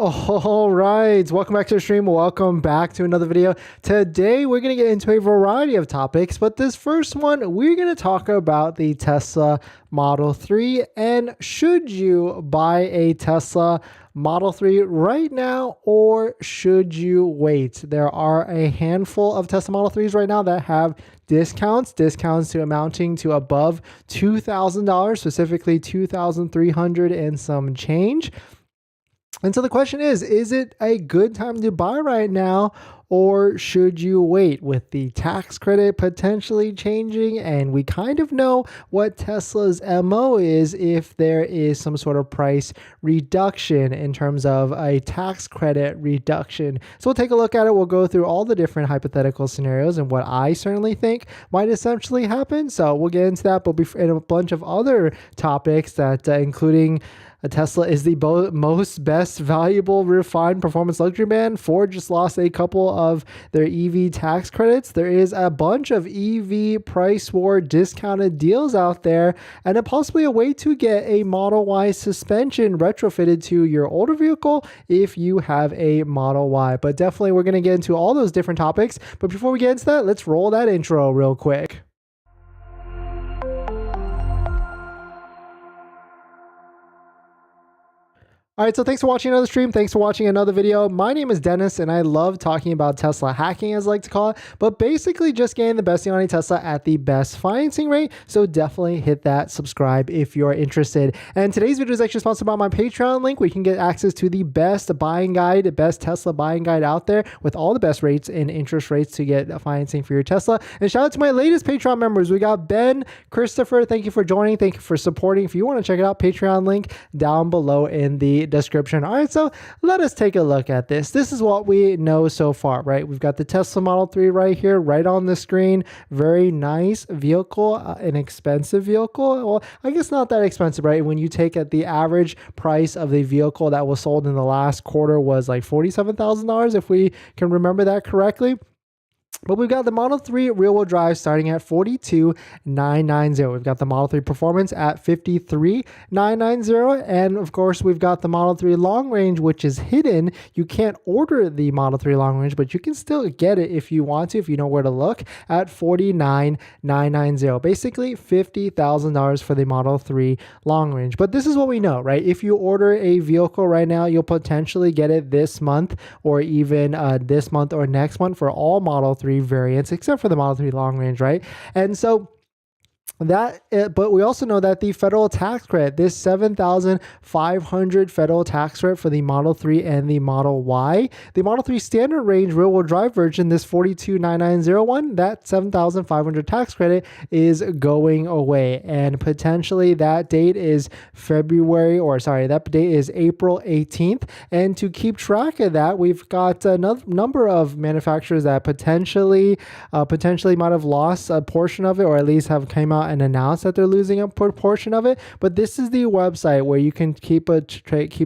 All right, welcome back to the stream. Welcome back to another video. Today, we're going to get into a variety of topics, but this first one, we're going to talk about the Tesla Model 3 and should you buy a Tesla Model 3 right now or should you wait? There are a handful of Tesla Model 3s right now that have discounts to amounting to above $2,000, specifically $2,300 and some change. And so the question is it a good time to buy right now or should you wait? With the tax credit potentially changing, and we kind of know what Tesla's MO is if there is some sort of price reduction in terms of a tax credit reduction. So we'll take a look at it. We'll go through all the different hypothetical scenarios and what I certainly think might essentially happen. So we'll get into that, but and a bunch of other topics that including Tesla is the most best valuable refined performance luxury brand. Ford just lost a couple of their EV tax credits. There is a bunch of EV price war discounted deals out there, and possibly a way to get a Model Y suspension retrofitted to your older vehicle if you have a Model Y. But definitely we're going to get into all those different topics. But before we get into that, let's roll that intro real quick. All right, so thanks for watching another stream. Thanks for watching another video. My name is Dennis, and I love talking about Tesla hacking, as I like to call it, but basically just getting the best deal on a Tesla at the best financing rate. So definitely hit that subscribe if you're interested. And today's video is actually sponsored by my Patreon link, where you can get access to the best buying guide, the best Tesla buying guide out there with all the best rates and interest rates to get financing for your Tesla. And shout out to my latest Patreon members. We got Ben, Christopher. Thank you for joining. Thank you for supporting. If you want to check it out, Patreon link down below in the description. All right, so let us take a look at this. This is what we know so far, right? We've got the Tesla Model 3 right here, right on the screen. Very nice vehicle, an expensive vehicle. Well, I guess not that expensive, right? When you take at the average price of the vehicle that was sold in the last quarter was like $47,000, if we can remember that correctly. But we've got the Model 3 rear-wheel drive starting at $42,990. We've got the Model 3 Performance at $53,990. And of course, we've got the Model 3 Long Range, which is hidden. You can't order the Model 3 Long Range, but you can still get it if you want to, if you know where to look, at $49,990. Basically, $50,000 for the Model 3 Long Range. But this is what we know, right? If you order a vehicle right now, you'll potentially get it this month or even this month or next month for all Model 3 variants, except for the Model 3 Long Range, right? And so but we also know that the federal tax credit, this $7,500 federal tax credit for the Model 3 and the Model Y, the Model 3 standard range rear-wheel drive version, this $42,990 that $7,500 tax credit is going away, and potentially that date is that date is April 18th. And to keep track of that, we've got a number of manufacturers that potentially might have lost a portion of it, or at least have came out and announced that they're losing a portion of it. But this is the website where you can keep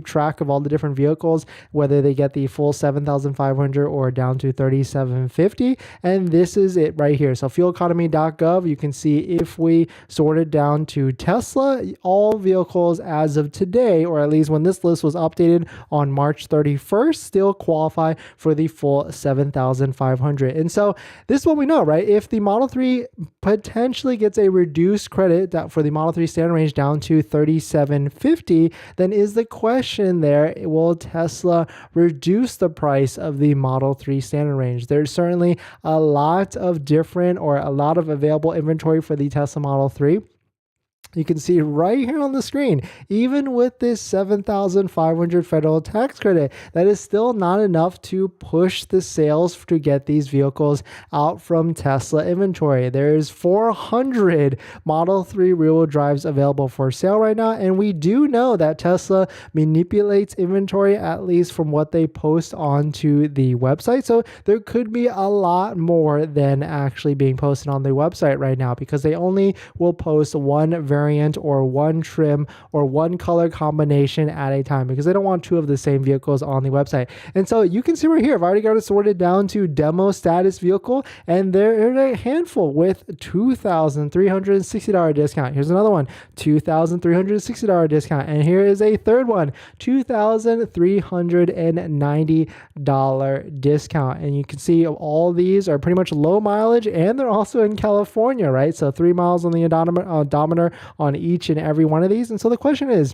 track of all the different vehicles, whether they get the full $7,500 or down to $3,750. And this is it right here. So fueleconomy.gov, you can see if we sort it down to Tesla, all vehicles as of today, or at least when this list was updated on March 31st, still qualify for the full $7,500. And so this is what we know, right? If the Model 3 potentially gets a reduced credit for the Model 3 standard range down to $3,750, then is the question there, will Tesla reduce the price of the Model 3 standard range? There's certainly a lot of available inventory for the Tesla Model 3. You can see right here on the screen, even with this $7,500 federal tax credit, that is still not enough to push the sales to get these vehicles out from Tesla inventory. There's 400 Model 3 rear-wheel drives available for sale right now, and we do know that Tesla manipulates inventory, at least from what they post onto the website. So there could be a lot more than actually being posted on the website right now, because they only will post one variant variant or one trim or one color combination at a time, because they don't want two of the same vehicles on the website. And so you can see right here, I've already got it sorted down to demo status vehicle, and there are a handful with $2,360 discount. Here's another one, $2,360 discount. And here is a third one, $2,390 discount. And you can see all these are pretty much low mileage, and they're also in California, right? So 3 miles on the odometer on each and every one of these. And so the question is,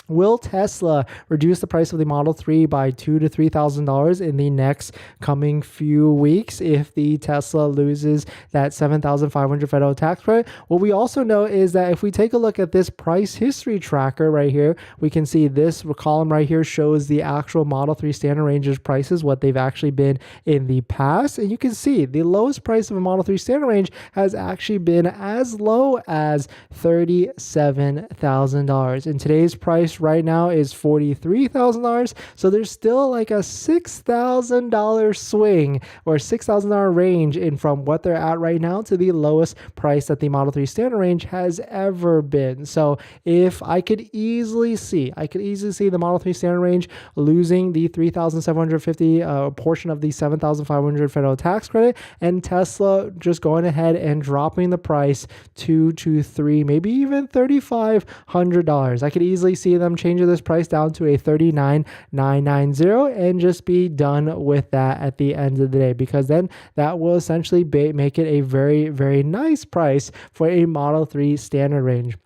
will Tesla reduce the price of the Model 3 by $2,000 to $3,000 in the next coming few weeks if the Tesla loses that $7,500 federal tax credit? What we also know is that if we take a look at this price history tracker right here, we can see this column right here shows the actual Model 3 standard ranges prices, what they've actually been in the past. And you can see the lowest price of a Model 3 standard range has actually been as low as $37,000. In today's price right now is $43,000. So there's still like a $6,000 swing or $6,000 range in from what they're at right now to the lowest price that the Model 3 standard range has ever been. So if I could easily see the Model 3 standard range losing the $3,750 portion of the $7,500 federal tax credit, and Tesla just going ahead and dropping the price to $3, maybe even $3,500. I could easily see them changing this price down to a $39,990 and just be done with that at the end of the day, because then that will essentially make it a very, very nice price for a Model 3 standard range.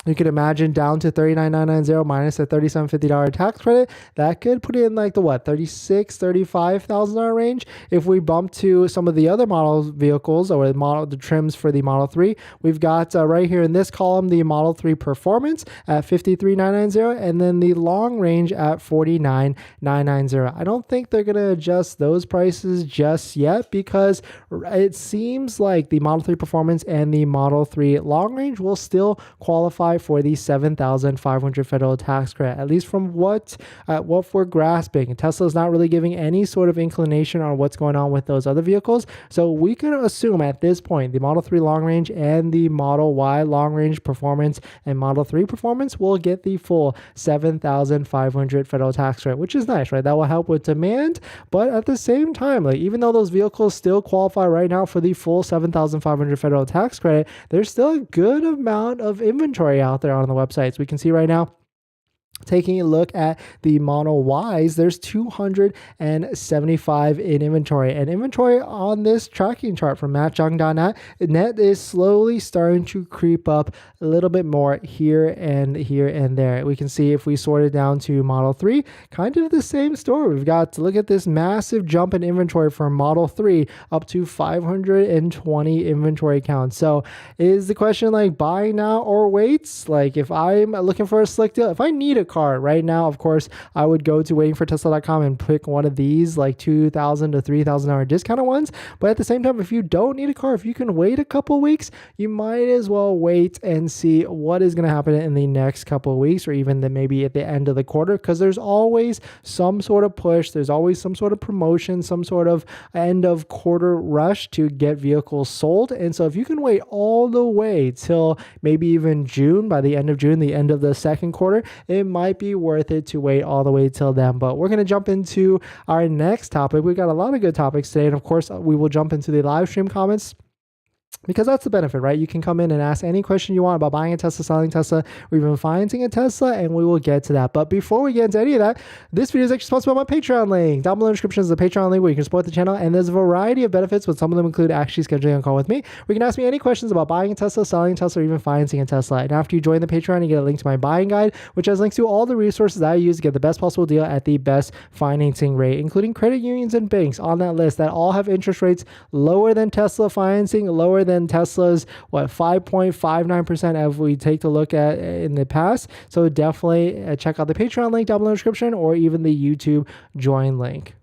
You could imagine down to $39,990 minus a $3,750 tax credit. That could put it in like the $36,000, $35,000 range. If we bump to some of the other model vehicles or the trims for the Model 3, we've got right here in this column the Model 3 Performance at $53,990 and then the long range at $49,990. I don't think they're going to adjust those prices just yet, because it seems like the Model 3 Performance and the Model 3 long range will still qualify for the $7,500 federal tax credit, at least from what we're grasping. Tesla's not really giving any sort of inclination on what's going on with those other vehicles. So we can assume at this point the Model 3 long range and the Model Y long range performance and Model 3 performance will get the full $7,500 federal tax credit, which is nice, right? That will help with demand. But at the same time, like even though those vehicles still qualify right now for the full $7,500 federal tax credit, there's still a good amount of inventory out there on the websites. We can see right now, taking a look at the Model Ys, there's 275 in inventory. And inventory on this tracking chart from mattjung.net is slowly starting to creep up a little bit more here and there. We can see if we sort it down to Model 3, kind of the same story. We've got to look at this massive jump in inventory for Model 3 up to 520 inventory counts. So is the question like buy now or wait? Like if I'm looking for a slick deal, if I need a car right now, of course, I would go to waitingfortesla.com and pick one of these like $2,000 to $3,000 discounted ones. But at the same time, if you don't need a car, if you can wait a couple weeks, you might as well wait and see what is going to happen in the next couple of weeks, or even maybe at the end of the quarter, because there's always some sort of push, there's always some sort of promotion, some sort of end of quarter rush to get vehicles sold. And so if you can wait all the way till maybe even June, by the end of June, the end of the second quarter, it might be worth it to wait all the way till then. But we're going to jump into our next topic. We've got a lot of good topics today, and of course we will jump into the live stream comments, because that's the benefit, right? You can come in and ask any question you want about buying a Tesla, selling Tesla, or even financing a Tesla, and we will get to that. But before we get into any of that, this video is actually sponsored by my Patreon link. Down below in the description is the Patreon link where you can support the channel, and there's a variety of benefits, but some of them include actually scheduling a call with me. We can ask me any questions about buying a Tesla, selling a Tesla, or even financing a Tesla. And after you join the Patreon, you get a link to my buying guide, which has links to all the resources that I use to get the best possible deal at the best financing rate, including credit unions and banks on that list that all have interest rates lower than Tesla financing, lower than Tesla's 5.59% if we take a look at in the past. So definitely check out the Patreon link down below in the description, or even the YouTube join link.